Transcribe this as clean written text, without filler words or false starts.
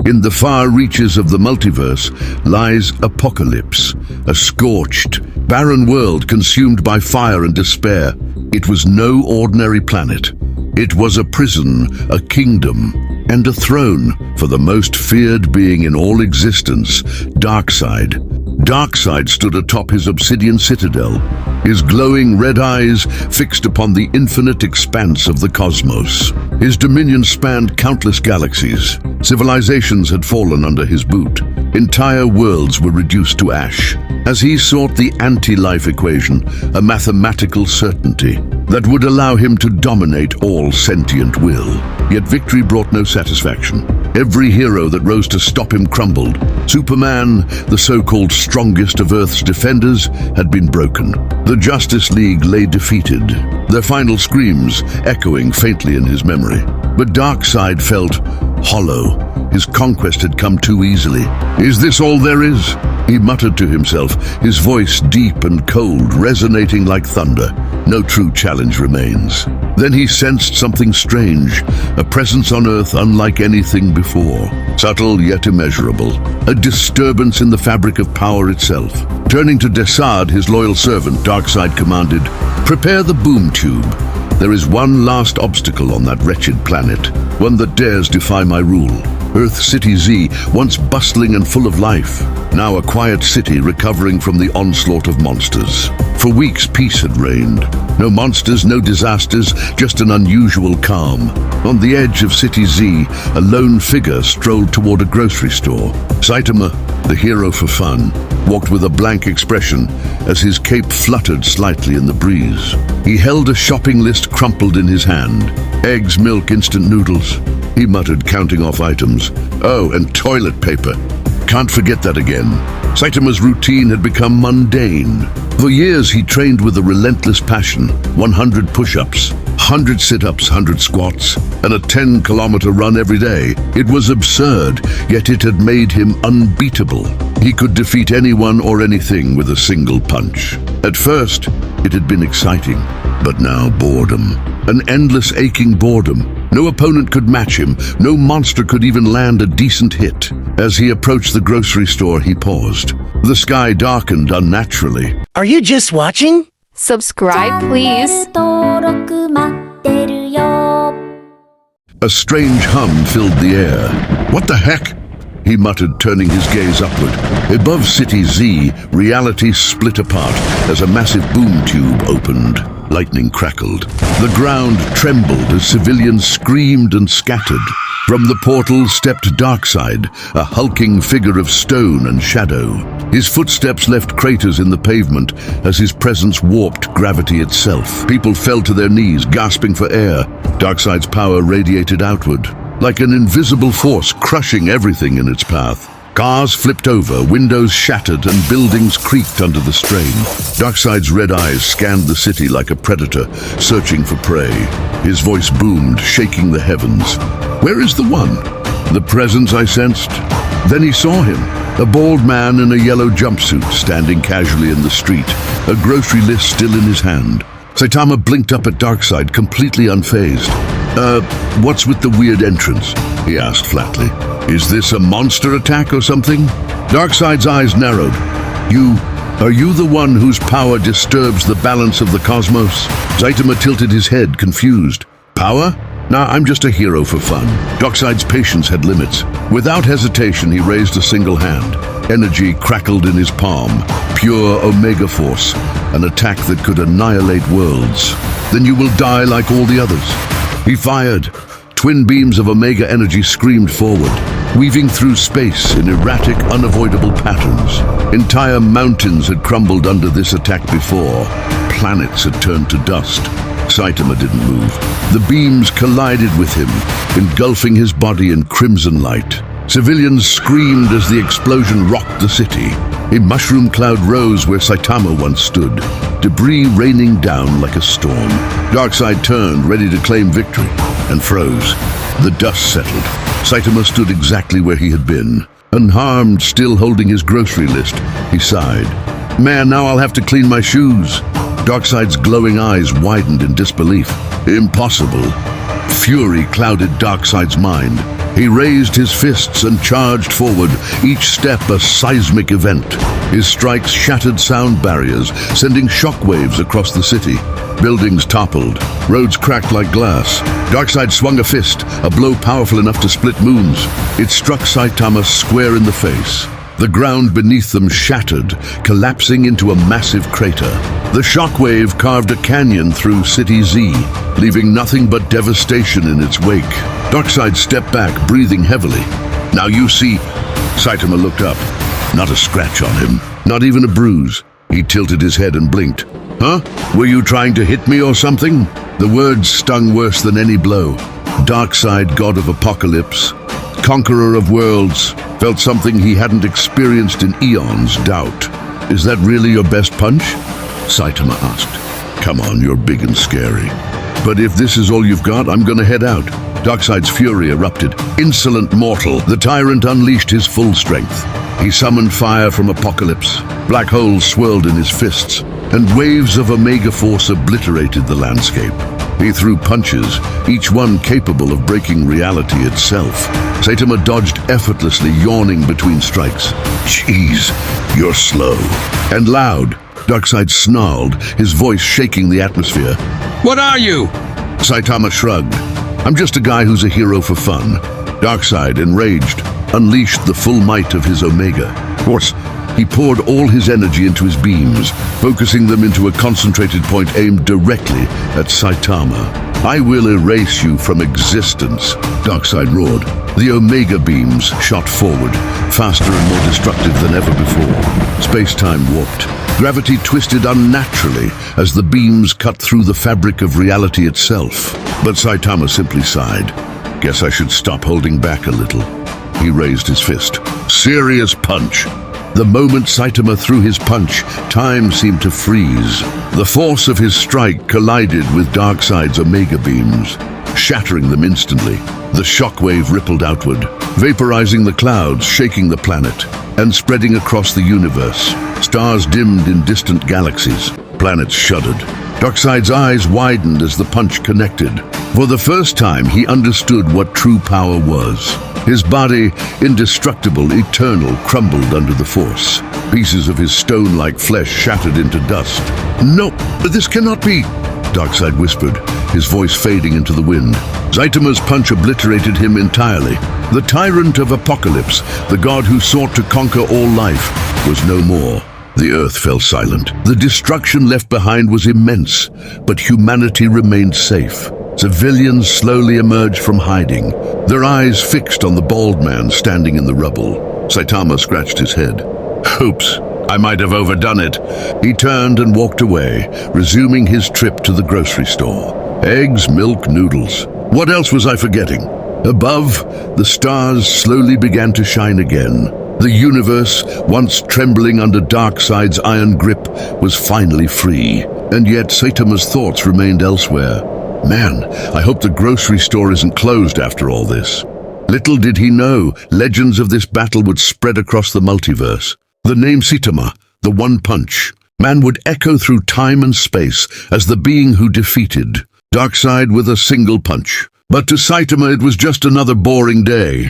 In the far reaches of the multiverse lies Apokolips, a scorched, barren world consumed by fire and despair. It was no ordinary planet. It was a prison, a kingdom, and a throne for the most feared being in all existence, Darkseid. Darkseid stood atop his obsidian citadel, his glowing red eyes fixed upon the infinite expanse of the cosmos. His dominion spanned countless galaxies. Civilizations had fallen under his boot. Entire worlds were reduced to ash, as he sought the anti-life equation, a mathematical certainty that would allow him to dominate all sentient will. Yet victory brought no satisfaction. Every hero that rose to stop him crumbled. Superman, the so-called strongest of Earth's defenders, had been broken. The Justice League lay defeated, their final screams echoing faintly in his memory. But Darkseid felt hollow. His conquest had come too easily. "Is this all there is?" he muttered to himself, his voice deep and cold, resonating like thunder. No true challenge remains. Then he sensed something strange, a presence on Earth unlike anything before. Subtle yet immeasurable, a disturbance in the fabric of power itself. Turning to Darkseid, his loyal servant, Darkseid commanded, "Prepare the boom tube. There is one last obstacle on that wretched planet, one that dares defy my rule. Earth City Z, once bustling and full of life, now a quiet city recovering from the onslaught of monsters. For weeks peace had reigned. No monsters, no disasters, just an unusual calm. On the edge of City Z, a lone figure strolled toward a grocery store. Saitama, the hero for fun, walked with a blank expression as his cape fluttered slightly in the breeze. He held a shopping list crumpled in his hand. Eggs, milk, instant noodles. He muttered, counting off items. Oh, and toilet paper. Can't forget that again. Saitama's routine had become mundane. For years he trained with a relentless passion. 100 push-ups, 100 sit-ups, 100 squats, and a 10-kilometer run every day. It was absurd, yet it had made him unbeatable. He could defeat anyone or anything with a single punch. At first, it had been exciting, but now boredom. An endless aching boredom. No opponent could match him. No monster could even land a decent hit. As he approached the grocery store, he paused. The sky darkened unnaturally. Are you just watching? Subscribe, please. A strange hum filled the air. What the heck? He muttered, turning his gaze upward. Above City Z, reality split apart as a massive boom tube opened. Lightning crackled. The ground trembled as civilians screamed and scattered. From the portal stepped Darkseid, a hulking figure of stone and shadow. His footsteps left craters in the pavement as his presence warped gravity itself. People fell to their knees, gasping for air. Darkseid's power radiated outward, like an invisible force crushing everything in its path. Cars flipped over, windows shattered, and buildings creaked under the strain. Darkseid's red eyes scanned the city like a predator, searching for prey. His voice boomed, shaking the heavens. "Where is the one?" The presence I sensed. Then he saw him, a bald man in a yellow jumpsuit, standing casually in the street, a grocery list still in his hand. Saitama blinked up at Darkseid, completely unfazed. What's with the weird entrance?" he asked flatly. "Is this a monster attack or something?" Darkseid's eyes narrowed. Are you the one whose power disturbs the balance of the cosmos?" Saitama tilted his head, confused. "Power? Nah, I'm just a hero for fun." Darkseid's patience had limits. Without hesitation, he raised a single hand. Energy crackled in his palm, pure Omega Force, an attack that could annihilate worlds. "Then you will die like all the others." He fired. Twin beams of Omega energy screamed forward, weaving through space in erratic, unavoidable patterns. Entire mountains had crumbled under this attack before. Planets had turned to dust. Saitama didn't move. The beams collided with him, engulfing his body in crimson light. Civilians screamed as the explosion rocked the city. A mushroom cloud rose where Saitama once stood, debris raining down like a storm. Darkseid turned, ready to claim victory, and froze. The dust settled. Saitama stood exactly where he had been. Unharmed, still holding his grocery list, he sighed. "Man, now I'll have to clean my shoes." Darkseid's glowing eyes widened in disbelief. Impossible. Fury clouded Darkseid's mind. He raised his fists and charged forward, each step a seismic event. His strikes shattered sound barriers, sending shockwaves across the city. Buildings toppled, roads cracked like glass. Darkseid swung a fist, a blow powerful enough to split moons. It struck Saitama square in the face. The ground beneath them shattered, collapsing into a massive crater. The shockwave carved a canyon through City Z, leaving nothing but devastation in its wake. Darkseid stepped back, breathing heavily. "Now you see." Saitama looked up. Not a scratch on him, not even a bruise. He tilted his head and blinked. "Huh? Were you trying to hit me or something?" The words stung worse than any blow. Darkseid, God of Apokolips, conqueror of worlds, felt something he hadn't experienced in eons, doubt. "Is that really your best punch?" Saitama asked. "Come on, you're big and scary. But if this is all you've got, I'm gonna head out." Darkseid's fury erupted. Insolent mortal, the tyrant unleashed his full strength. He summoned fire from Apokolips. Black holes swirled in his fists, and waves of Omega Force obliterated the landscape. He threw punches, each one capable of breaking reality itself. Saitama dodged effortlessly, yawning between strikes. "Jeez, you're slow." And loud. Darkseid snarled, his voice shaking the atmosphere. What are you? Saitama shrugged. "I'm just a guy who's a hero for fun." Darkseid, enraged, unleashed the full might of his Omega Force. He poured all his energy into his beams, focusing them into a concentrated point aimed directly at Saitama. "I will erase you from existence," Darkseid roared. The Omega beams shot forward, faster and more destructive than ever before. Space-time warped. Gravity twisted unnaturally as the beams cut through the fabric of reality itself. But Saitama simply sighed. "Guess I should stop holding back a little." He raised his fist. Serious punch. The moment Saitama threw his punch, time seemed to freeze. The force of his strike collided with Darkseid's Omega beams, shattering them instantly. The shockwave rippled outward, vaporizing the clouds, shaking the planet, and spreading across the universe. Stars dimmed in distant galaxies. Planets shuddered. Darkseid's eyes widened as the punch connected. For the first time, he understood what true power was. His body, indestructible, eternal, crumbled under the force. Pieces of his stone-like flesh shattered into dust. "No, this cannot be," Darkseid whispered, his voice fading into the wind. Saitama's punch obliterated him entirely. The tyrant of Apokolips, the god who sought to conquer all life, was no more. The earth fell silent. The destruction left behind was immense, but humanity remained safe. Civilians slowly emerged from hiding, their eyes fixed on the bald man standing in the rubble. Saitama scratched his head. "Oops, I might have overdone it." He turned and walked away, resuming his trip to the grocery store. Eggs, milk, noodles. What else was I forgetting? Above, the stars slowly began to shine again. The universe, once trembling under Darkseid's iron grip, was finally free. And yet Saitama's thoughts remained elsewhere. Man, I hope the grocery store isn't closed after all this. Little did he know, legends of this battle would spread across the multiverse. The name Saitama, the One Punch, man would echo through time and space as the being who defeated Darkseid with a single punch. But to Saitama it was just another boring day.